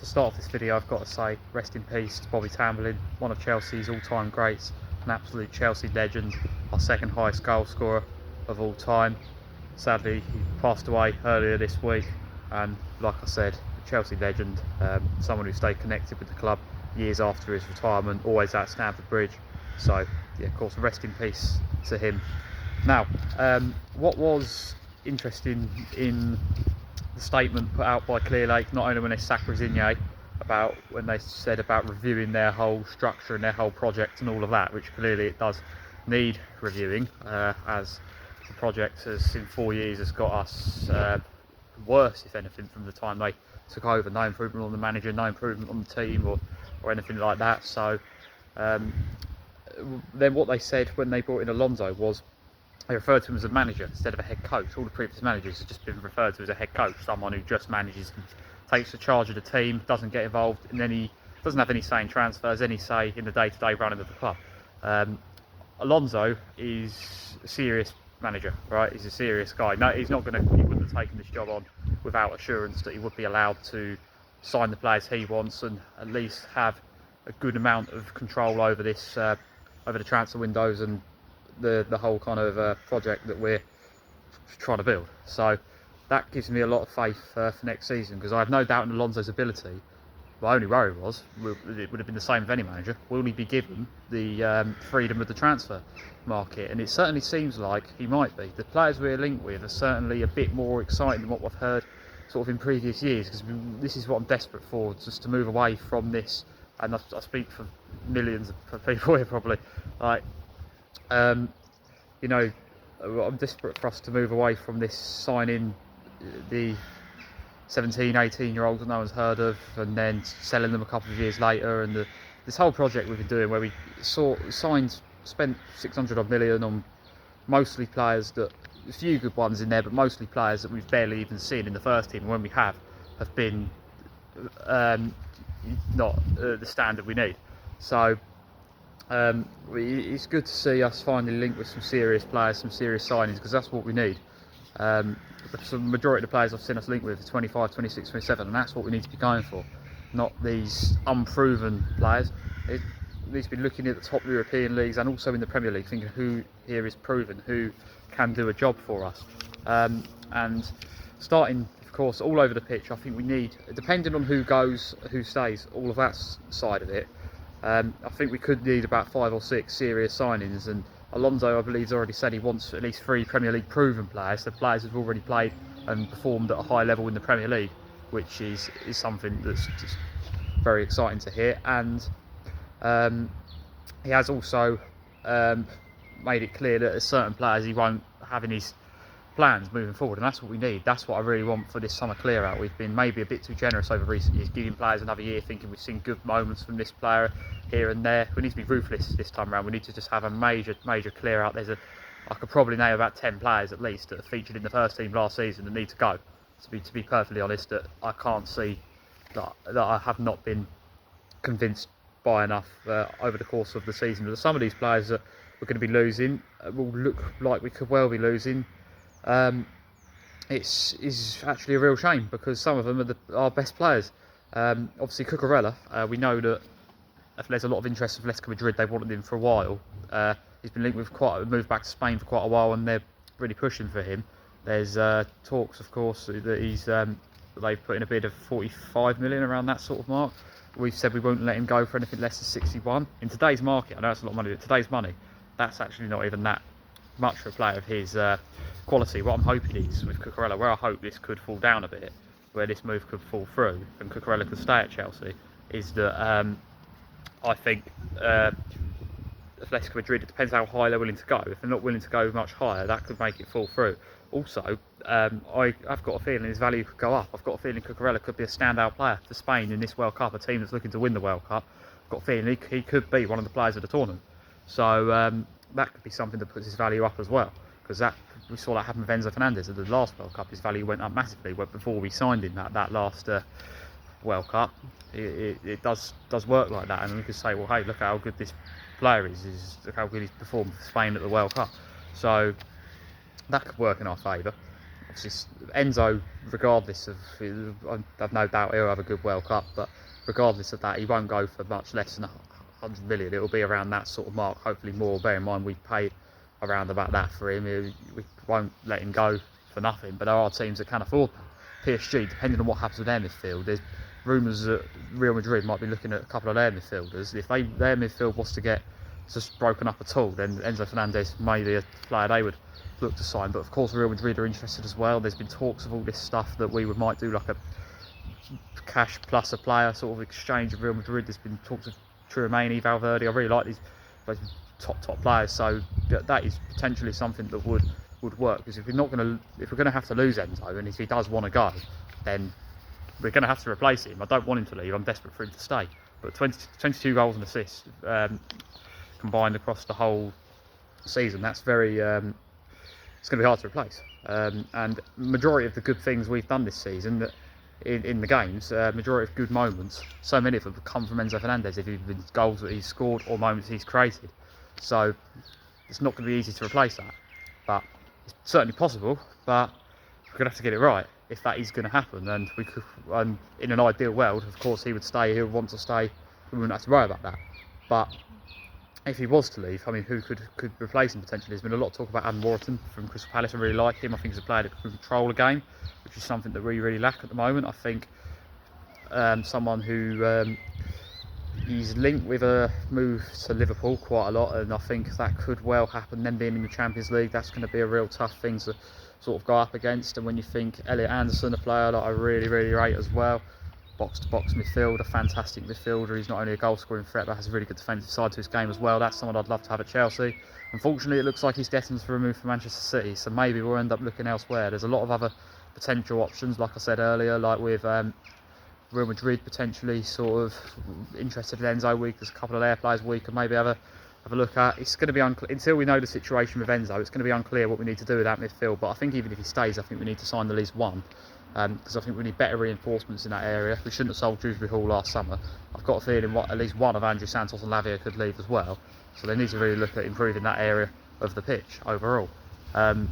To start off this video, I've got to say rest in peace to Bobby Tamblyn, one of Chelsea's all-time greats, an absolute Chelsea legend, our second highest goal scorer of all time. Sadly, he passed away earlier this week, and like I said, a Chelsea legend, someone who stayed connected with the club years after his retirement, always at Stamford Bridge. So yeah, of course, rest in peace to him. Now, what was interesting in the statement put out by Clearlake, not only when they sacked Rosigne, about when they said about reviewing their whole structure and their whole project and all of that, which clearly it does need reviewing, as the project has in 4 years has got us worse, if anything, from the time they took over. No improvement on the manager, no improvement on the team or anything like that. So then what they said when they brought in Alonso was they referred to him as a manager instead of a head coach. All the previous managers have just been referred to as a head coach, someone who just manages and takes the charge of the team, doesn't get involved in any, doesn't have any say in transfers, any say in the day-to-day running of the club. Alonso is a serious manager, right? He's a serious guy. No, he wouldn't have taken this job on without assurance that he would be allowed to sign the players he wants and at least have a good amount of control over this, over the transfer windows and the whole kind of project that we're trying to build. So that gives me a lot of faith for next season, because I have no doubt in Alonso's ability. My only worry was, it would have been the same with any manager, will he be given the freedom of the transfer market? And it certainly seems like he might be. The players we're linked with are certainly a bit more exciting than what we've heard sort of in previous years, because this is what I'm desperate for, just to move away from this. And I speak for millions of people here probably, like, you know, I'm desperate for us to move away from this signing the 17, 18-year-olds that no one's heard of and then selling them a couple of years later, and this whole project we've been doing where we spent 600 odd million on mostly players that, a few good ones in there, but mostly players that we've barely even seen in the first team, and when we have been not the standard we need. So it's good to see us finally linked with some serious players, some serious signings, because that's what we need. The majority of the players I've seen us linked with are 25, 26, 27, and that's what we need to be going for, not these unproven players. It needs to be looking at the top European leagues and also in the Premier League, thinking who here is proven, who can do a job for us. And starting, of course, all over the pitch, I think we need, depending on who goes, who stays, all of that side of it, I think we could need about 5 or 6 serious signings. And Alonso, I believe, has already said he wants at least 3 Premier League proven players, so players who've already played and performed at a high level in the Premier League, which is something that's just very exciting to hear. And he has also made it clear that there's certain players he won't have in his plans moving forward, and that's what we need. That's what I really want for this summer clear out. We've been maybe a bit too generous over recent years, giving players another year, thinking we've seen good moments from this player here and there. We need to be ruthless this time around. We need to just have a major clear out. I could probably name about 10 players at least that are featured in the first team last season that need to go. To be perfectly honest, that I can't see, that I have not been convinced by enough over the course of the season. But some of these players that we're going to be losing will look like we could well be losing. It's actually a real shame, because some of them are our best players. Obviously Cucurella, we know that there's a lot of interest of Atletico Madrid. They've wanted him for a while. He's been linked with moved back to Spain for quite a while, and they're really pushing for him. There's talks, of course, that they've put in a bid of 45 million, around that sort of mark. We've said we won't let him go for anything less than 61. In today's market, I know it's a lot of money, but today's money, that's actually not even that much for a player of his quality. What I'm hoping is, with Cucurella, where I hope this could fall down a bit, where this move could fall through and Cucurella could stay at Chelsea, is that I think Atletico Madrid, it depends how high they're willing to go. If they're not willing to go much higher, that could make it fall through. Also, I've got a feeling his value could go up. I've got a feeling Cucurella could be a standout player for Spain in this World Cup, a team that's looking to win the World Cup. I've got a feeling he could be one of the players of the tournament. So that could be something that puts his value up as well, because we saw that happen with Enzo Fernandez at the last World Cup. His value went up massively before we signed him that last World Cup. It does work like that, and we could say, well, hey, look how good this player is, look how good he's performed for Spain at the World Cup. So that could work in our favour. obviously Enzo, regardless of, I've no doubt he'll have a good World Cup, but regardless of that, he won't go for much less than 100 million. It'll be around that sort of mark, hopefully more. Bear in mind we paid around about that for him. We won't let him go for nothing, but there are teams that can afford that. PSG, depending on what happens with their midfield, there's rumours that Real Madrid might be looking at a couple of their midfielders. If their midfield was to get just broken up at all, then Enzo Fernandez may be a player they would look to sign. But of course Real Madrid are interested as well. There's been talks of all this stuff that we might do like a cash plus a player sort of exchange of Real Madrid. There's been talks of Tchouaméni, Valverde. I really like these top players, so that is potentially something that would work, because if we're going to have to lose Enzo, and if he does want to go, then we're going to have to replace him. I don't want him to leave. I'm desperate for him to stay. But 22 goals and assists combined across the whole season, that's very it's going to be hard to replace. And majority of the good things we've done this season, that in the games, majority of good moments, so many of them have come from Enzo Fernandez, if it's been goals that he's scored or moments he's created. So it's not going to be easy to replace that, but it's certainly possible. But we're going to have to get it right if that is going to happen. And we could, in an ideal world, of course, he would stay. He would want to stay. We wouldn't have to worry about that. But if he was to leave, I mean, who could replace him potentially? There's been a lot of talk about Adam Warrington from Crystal Palace. I really like him. I think he's a player that can control a game, which is something that we really lack at the moment. I think someone who he's linked with a move to Liverpool quite a lot, and I think that could well happen. Them being in the Champions League, that's going to be a real tough thing to sort of go up against. And when you think Elliot Anderson, a player that I really rate as well, box-to-box midfielder, fantastic midfielder. He's not only a goal-scoring threat, but has a really good defensive side to his game as well. That's someone I'd love to have at Chelsea. Unfortunately, it looks like he's destined for a move from Manchester City, so maybe we'll end up looking elsewhere. There's a lot of other potential options, like I said earlier, like with Real Madrid potentially sort of interested in Enzo. There's a couple of their players we could maybe have a look at. It's going to be unclear until we know the situation with Enzo. It's going to be unclear what we need to do with that midfield. But I think even if he stays, I think we need to sign at least one, because I think we need better reinforcements in that area. We shouldn't have sold Dewsbury Hall last summer. I've got a feeling at least one of Andrew Santos and Lavia could leave as well. So they need to really look at improving that area of the pitch overall. And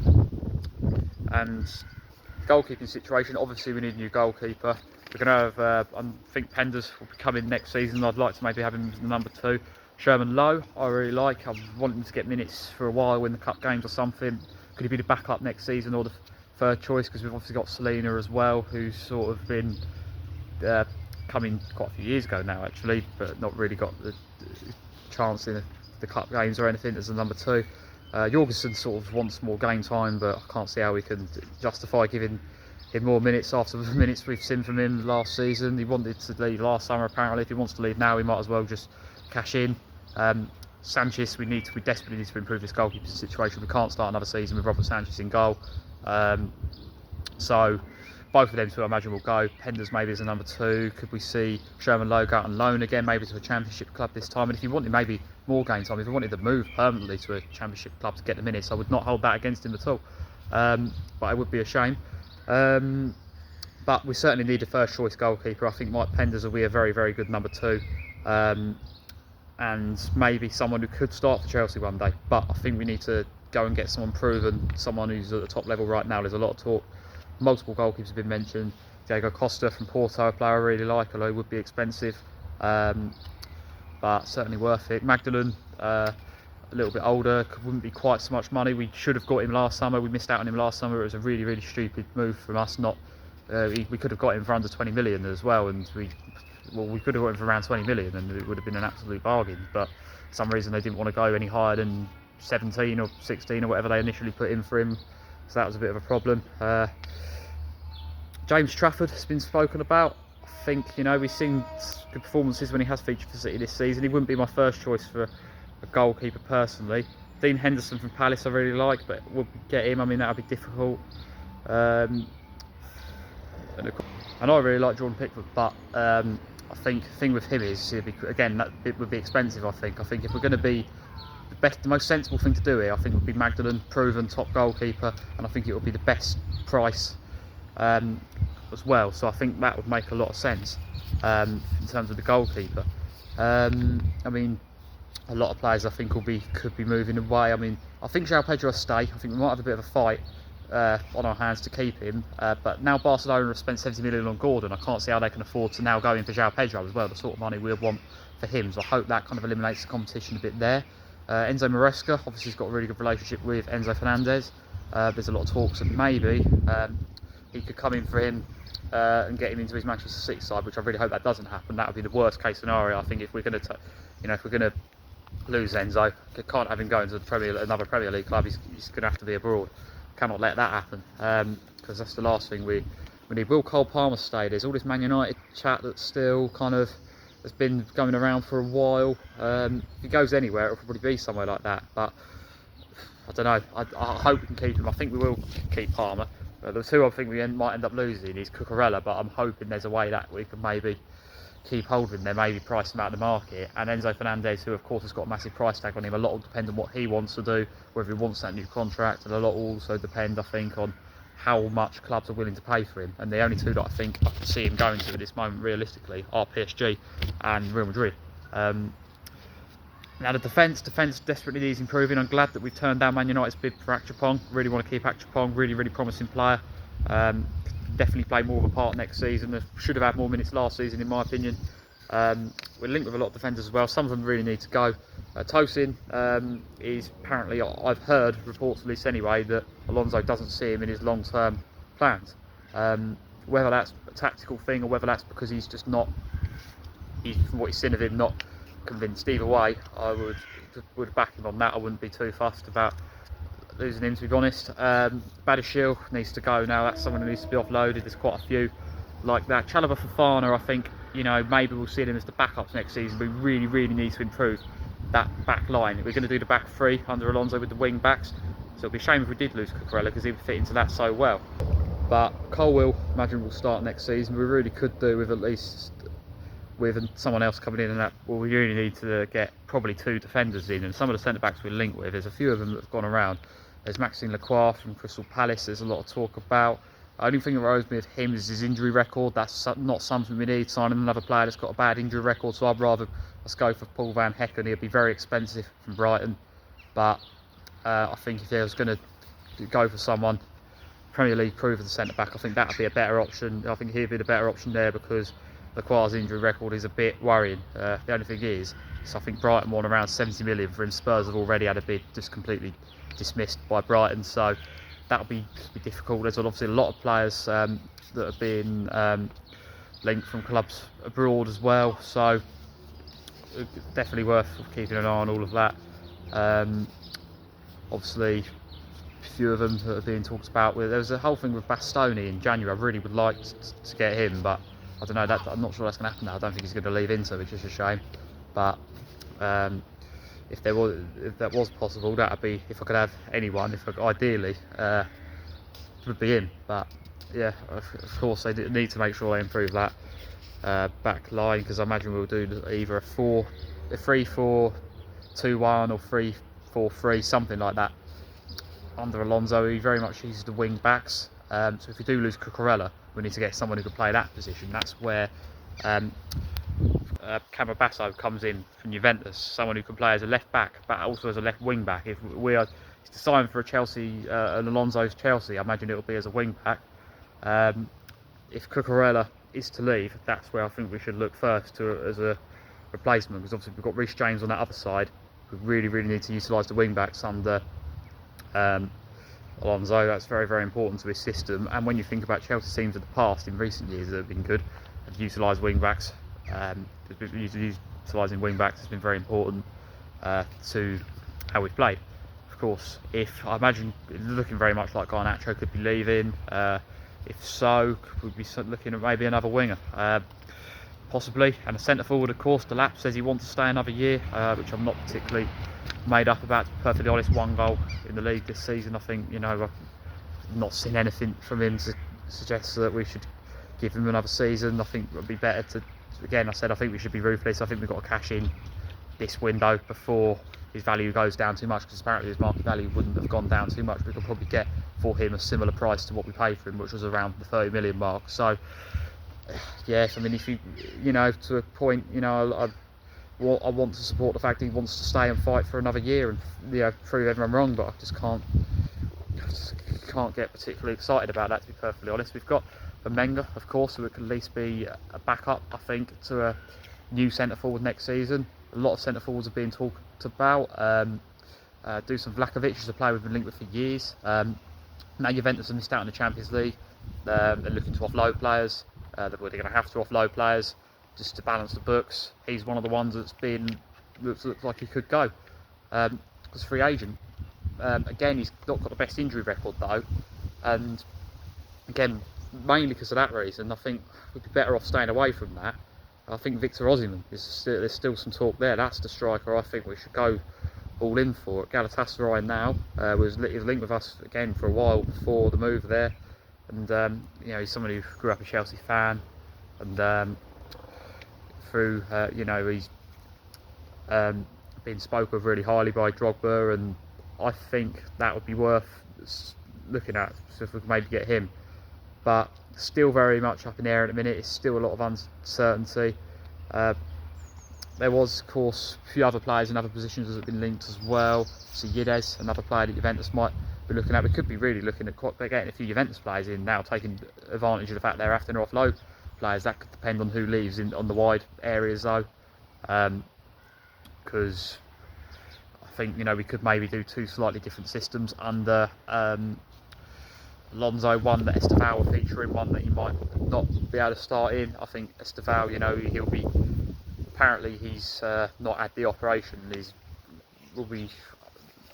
goalkeeping situation, obviously we need a new goalkeeper. We're going to have, I think Penders will be coming next season. I'd like to maybe have him as the number 2. Sherman Lowe, I really like. I want him to get minutes for a while in the cup games or something. Could he be the backup next season or the third choice? Because we've obviously got Selena as well, who's sort of been coming quite a few years ago now actually, but not really got the chance in the cup games or anything as a number 2. Jorgensen sort of wants more game time, but I can't see how we can justify giving him more minutes after the minutes we've seen from him last season. He wanted to leave last summer apparently. If he wants to leave now, he might as well just cash in. Sanchez, we desperately need to improve this goalkeeping situation. We can't start another season with Robert Sanchez in goal. So both of them two I imagine will go. Penders maybe as a number 2. Could we see Sherman Lowe go out on loan again, maybe to a championship club this time? And if he wanted maybe more game time, if he wanted to move permanently to a championship club to get the minutes, I would not hold that against him at all. But it would be a shame. But we certainly need a first choice goalkeeper. I think Mike Penders will be a very good number 2. And maybe someone who could start for Chelsea one day. But I think we need to go and get someone proven, someone who's at the top level right now. There's a lot of talk. Multiple goalkeepers have been mentioned. Diego Costa from Porto, a player I really like, although he would be expensive. But certainly worth it. Magdalene, a little bit older, wouldn't be quite so much money. We should have got him last summer. We missed out on him last summer. It was a really stupid move from us. We could have got him for under 20 million as well, and we could have got him for around 20 million, and it would have been an absolute bargain. But for some reason they didn't want to go any higher than 17 or 16 or whatever they initially put in for him. So that was a bit of a problem. James Trafford has been spoken about. I think, we've seen good performances when he has featured for City this season. He wouldn't be my first choice for a goalkeeper personally. Dean Henderson from Palace I really like, but would we get him? I mean, that would be difficult. And I really like Jordan Pickford, but I think the thing with him is, it would be expensive. I think if we're going to be the most sensible thing to do here, I think would be Magdalene, proven top goalkeeper, and I think it would be the best price as well. So I think that would make a lot of sense in terms of the goalkeeper. I mean, a lot of players I think could be moving away. I mean, I think João Pedro will stay. I think we might have a bit of a fight on our hands to keep him. But now Barcelona have spent 70 million on Gordon, I can't see how they can afford to now go in for João Pedro as well, the sort of money we want for him. So I hope that kind of eliminates the competition a bit there. Enzo Maresca obviously has got a really good relationship with Enzo Fernandez. There's a lot of talks that maybe he could come in for him and get him into his Manchester City side, which I really hope that doesn't happen. That would be the worst case scenario. I think if we're going to, if we're going to lose Enzo, can't have him going to another Premier League club. He's going to have to be abroad. Cannot let that happen, because that's the last thing we need. Will Cole Palmer stay? There's all this Man United chat that still kind of has been going around for a while. If he goes anywhere, it'll probably be somewhere like that. But I don't know. I hope we can keep him. I think we will keep Palmer. The two I think we might end up losing is Cucurella, but I'm hoping there's a way that we can maybe keep hold of him there, maybe price him out of the market. And Enzo Fernandez, who of course has got a massive price tag on him, a lot will depend on what he wants to do, whether he wants that new contract, and a lot will also depend, I think, on how much clubs are willing to pay for him. And the only two that I think I can see him going to at this moment realistically are PSG and Real Madrid. Now the defence desperately needs improving. I'm glad that we've turned down Man United's bid for Akchapong. Really want to keep Akchapong, really promising player. Definitely play more of a part next season. Should have had more minutes last season in my opinion. We're linked with a lot of defenders as well. Some of them really need to go. Tosin is apparently, I've heard reports at least anyway, that Alonso doesn't see him in his long-term plans. Whether that's a tactical thing or whether that's because he's just not, from what he's seen of him, not convinced. Either way, I would back him on that. I wouldn't be too fussed about losing him, to be honest. Badiashile needs to go now. That's someone who needs to be offloaded. There's quite a few like that. Chalobah Fofana, I think, maybe we'll see them as the backups next season. We really need to improve that back line. We're going to do the back three under Alonso with the wing backs, so it'll be a shame if we did lose Cucurella because he would fit into that so well. But Colwill, imagine, will start next season. We really could do with at least someone else coming in, and that, well, we really need to get probably two defenders in, and some of the centre backs we're linked with, there's a few of them that have gone around. There's Maxime Lacroix from Crystal Palace, there's a lot of talk about. The only thing that worries me with him is his injury record. That's not something we need, signing another player that's got a bad injury record, so I'd rather us go for Paul Van Hecken. He'll be very expensive from Brighton, but I think if he was going to go for someone Premier League proven centre back, I think that would be a better option. I think he'd be the better option there because Lacroix's injury record is a bit worrying. The only thing is I think Brighton won around 70 million for him. Spurs have already had a bid just completely dismissed by Brighton, so that'll be difficult. There's obviously a lot of players that have been linked from clubs abroad as well, so definitely worth keeping an eye on all of that. Obviously, a few of them that are being talked about. There was a whole thing with Bastoni in January. I really would like to get him, but I don't know. I'm not sure that's going to happen now. I don't think he's going to leave Inter, which is a shame. But if that was possible, that would be, if I could have anyone, ideally, would be him. But yeah, of course they need to make sure they improve that back line, because I imagine we'll do either a 3-4-2-1 or 3-4-3, something like that. Under Alonso, he very much uses the wing backs. So if we do lose Cucurella, we need to get someone who can play that position. That's where Campobasso comes in from Juventus, someone who can play as a left back, but also as a left wing back. If we are to sign for a Chelsea, an Alonso's Chelsea, I imagine it will be as a wing back. If Cucurella is to leave, that's where I think we should look first as a replacement, because obviously we've got Reece James on that other side. We really need to utilise the wing backs under Alonso. That's very important to his system. And when you think about Chelsea teams of the past in recent years that have been good, have utilised wing backs. Utilising wing backs has been very important to how we've played. Of course, if I imagine looking very much like Garnacho could be leaving. If so, we'd be looking at maybe another winger, possibly, and a centre forward. Of course, Delap says he wants to stay another year, which I'm not particularly made up about, to be perfectly honest. 1 goal in the league this season. I think, I've not seen anything from him to suggest that we should give him another season. I think it would be better to, again, I think we should be ruthless. I think we've got to cash in this window before his value goes down too much, because apparently his market value wouldn't have gone down too much. We could probably get for him a similar price to what we paid for him, which was around the 30 million mark. So yes, I mean, if you to a point, I want to support the fact he wants to stay and fight for another year and prove everyone wrong, but I just can't can't get particularly excited about that, to be perfectly honest. We've got Menga, of course, who could at least be a backup, I think, to a new centre forward next season. A lot of centre forwards are being talked about. Dusan Vlahovic is a player we've been linked with for years. Now Juventus have missed out in the Champions League. They're looking to offload players. They're going to have to offload players just to balance the books. He's one of the ones that's looks like he could go as free agent. Again, he's not got the best injury record though, and again, mainly because of that reason, I think we'd be better off staying away from that. I think Victor Osimhen, there's still some talk there. That's the striker I think we should go all in for. Galatasaray now was linked with us again for a while before the move there, and you know, he's someone who grew up a Chelsea fan, and through you know, he's been spoken of really highly by Drogba, and I think that would be worth looking at, so if we could maybe get him. But still very much up in the air at the minute. It's still a lot of uncertainty. There was, of course, a few other players in other positions that have been linked as well. So Yides, another player that Juventus might be looking at. We could be really looking at getting a few Juventus players in now, taking advantage of the fact they're having to offload players. That could depend on who leaves on the wide areas though, because I think, you know, we could maybe do two slightly different systems under Alonso, one that Estevao will feature in, one that he might not be able to start in. I think Estevao, you know, he'll be, apparently he's not had the operation. Will be,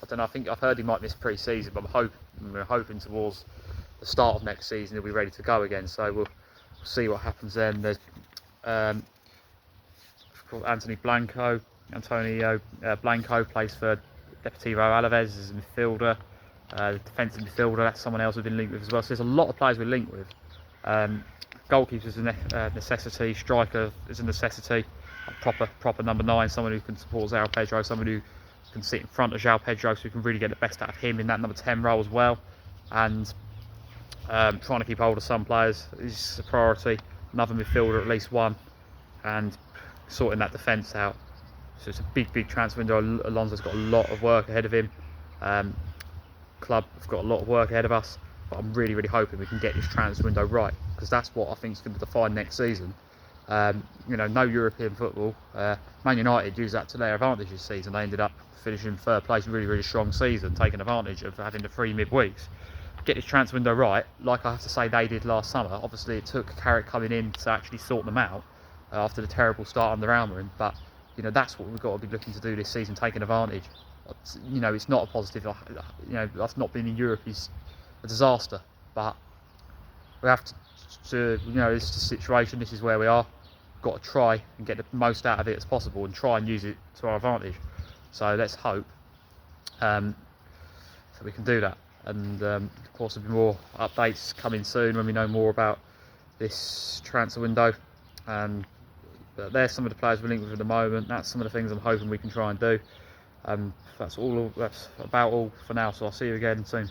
I don't know, I think I've heard he might miss pre-season, but we're hoping towards the start of next season he'll be ready to go again. So we'll see what happens then. There's Antonio Blanco plays for Deportivo Alaves as a midfielder. Defensive midfielder, that's someone else we've been linked with as well. So there's a lot of players we're linked with. Goalkeeper is a necessity. Striker is a necessity. A proper number 9, someone who can support João Pedro, someone who can sit in front of João Pedro, so we can really get the best out of him in that number 10 role as well. And trying to keep hold of some players is a priority. Another midfielder, at least one, and sorting that defence out. So it's a big transfer window. Alonso's got a lot of work ahead of him. Club have got a lot of work ahead of us, but I'm really hoping we can get this transfer window right, because that's what I think is going to define next season. You know, no European football. Man United used that to their advantage this season. They ended up finishing third place, really strong season, taking advantage of having the 3 midweeks. Get this transfer window right, like I have to say they did last summer. Obviously it took Carrick coming in to actually sort them out after the terrible start under Almiron, but you know, that's what we've got to be looking to do this season, taking advantage. You know, it's not a positive, you know, us not being in Europe is a disaster, but we have to, you know, this is the situation, this is where we are. Got to try and get the most out of it as possible and try and use it to our advantage. So let's hope so we can do that. And of course there'll be more updates coming soon when we know more about this transfer window. But there's some of the players we're linked with at the moment. That's some of the things I'm hoping we can try and do. That's about all for now, so I'll see you again soon.